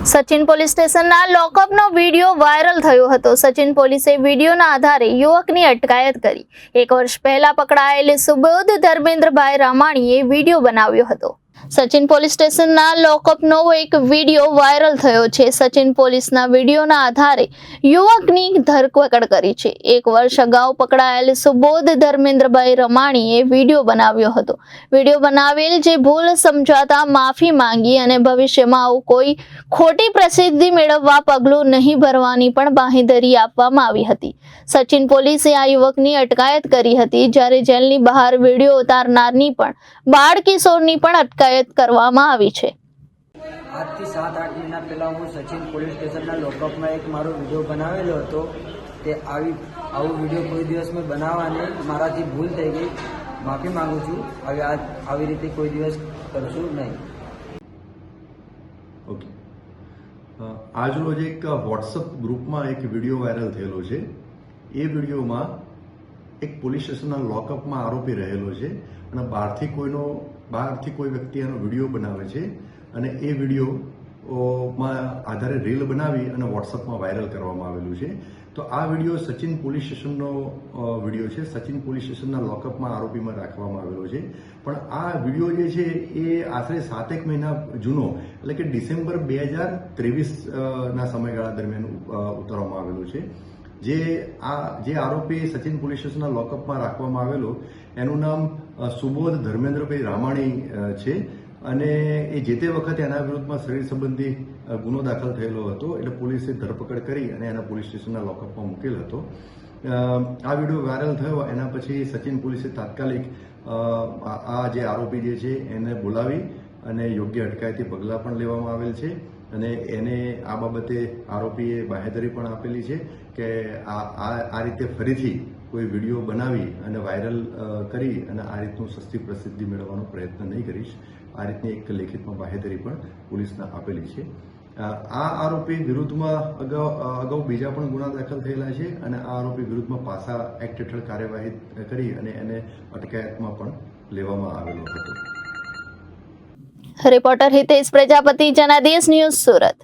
Sachin police સ્ટેશનના લોકઅપનો video viral થયો હતો। સચિન પોલીસે વિડીયોના આધારે યુવકની અટકાયત કરી। 1 વર્ષ પહેલા પકડાયેલ સુબોધ ધર્મેન્દ્રભાઈ રામાણીએ વિડીયો બનાવ્યો હતો। સચિન પોલીસ સ્ટેશનના લોકઅપનો એક વિડીયો વાયરલ થયો છે। સચિન પોલીસના વિડીયોના આધારે યુવકની ધરપકડ કરી છે। 1 વર્ષ અગાઉ પકડાયેલ સુબોધ ધર્મેન્દ્રભાઈ રામાણીએ વિડીયો બનાવ્યો હતો। વિડીયો બનાવેલ જે ભૂલ સમજાતા માફી માંગી અને ભવિષ્યમાં આવું કોઈ ખોટી પ્રસિદ્ધિ મેળવવા પગલું નહીં ભરવાની પણ બાંહેધરી આપવામાં આવી હતી। સચિન પોલીસે આ યુવકની અટકાયત કરી હતી, જ્યારે જેલની બહાર વિડીયો ઉતારનારની પણ બાળ કિશોરની પણ અટકાયત કરવામાં આવી છે। આજથી 7-8 મહિના પહેલાં હું સચિન પોલીસ સ્ટેશનના લોકઅપમાં એક મારો વિડીયો બનાવેલો હતો। તે આવો વિડીયો કોઈ દિવસ મેં બનાવવાની મારાથી ભૂલ થઈ ગઈ, માફી માંગુ છું। હવે આવી રીતે કોઈ દિવસ કરશું નહીં। ઓકે, આજરોજ એક વોટ્સઅપ ગ્રુપમાં એક વિડીયો વાયરલ થયેલો છે। એ વિડીયોમાં એક પોલીસ સ્ટેશનના લોકઅપમાં આરોપી રહેલો છે અને બહારથી કોઈ વ્યક્તિ એનો વિડીયો બનાવે છે અને એ વિડીયોમાં આધારે રીલ બનાવી અને વોટ્સઅપમાં વાયરલ કરવામાં આવેલું છે। તો આ વિડીયો સચિન પોલીસ સ્ટેશનનો વિડીયો છે। સચિન પોલીસ સ્ટેશનના લોકઅપમાં આરોપીમાં રાખવામાં આવેલો છે, પણ આ વિડીયો જે છે એ આશરે 7 મહિના જૂનો, એટલે કે ડિસેમ્બર 2023ના સમયગાળા દરમિયાન ઉતારવામાં આવેલો છે। જે આરોપી સચિન પોલીસ સ્ટેશનના લોકઅપમાં રાખવામાં આવેલો એનું નામ સુબોધ ધર્મેન્દ્રભાઈ રામાણી છે અને એ જે તે વખતે એના વિરુદ્ધમાં શરીર સંબંધી ગુનો દાખલ થયેલો હતો, એટલે પોલીસે ધરપકડ કરી અને એના પોલીસ સ્ટેશનના લોકઅપમાં મૂકેલ હતો। આ વિડીયો વાયરલ થયો એના પછી સચિન પોલીસે તાત્કાલિક આ જે આરોપી જે છે એને બોલાવી અને યોગ્ય અટકાયતી પગલાં પણ લેવામાં આવેલ છે અને એને આ બાબતે આરોપીએ બાંહેધરી પણ આપેલી છે કે આ રીતે ફરીથી કોઈ વિડીયો બનાવી અને વાયરલ કરી અને આ રીતનું સસ્તી પ્રસિદ્ધિ મેળવવાનો પ્રયત્ન નહીં કરીશ। આ રીતની એક લેખિતમાં બાંહેધરી પણ પોલીસને આપેલી છે। આ આરોપી વિરુદ્ધમાં અગાઉ બીજા પણ ગુના દાખલ થયેલા છે અને આ આરોપી વિરુદ્ધમાં પાસા એક્ટ હેઠળ કાર્યવાહી કરી અને એને અટકાયતમાં પણ લેવામાં આવેલો હતો। Reporter Hitesh Prajapati, Janadesh news, Surat.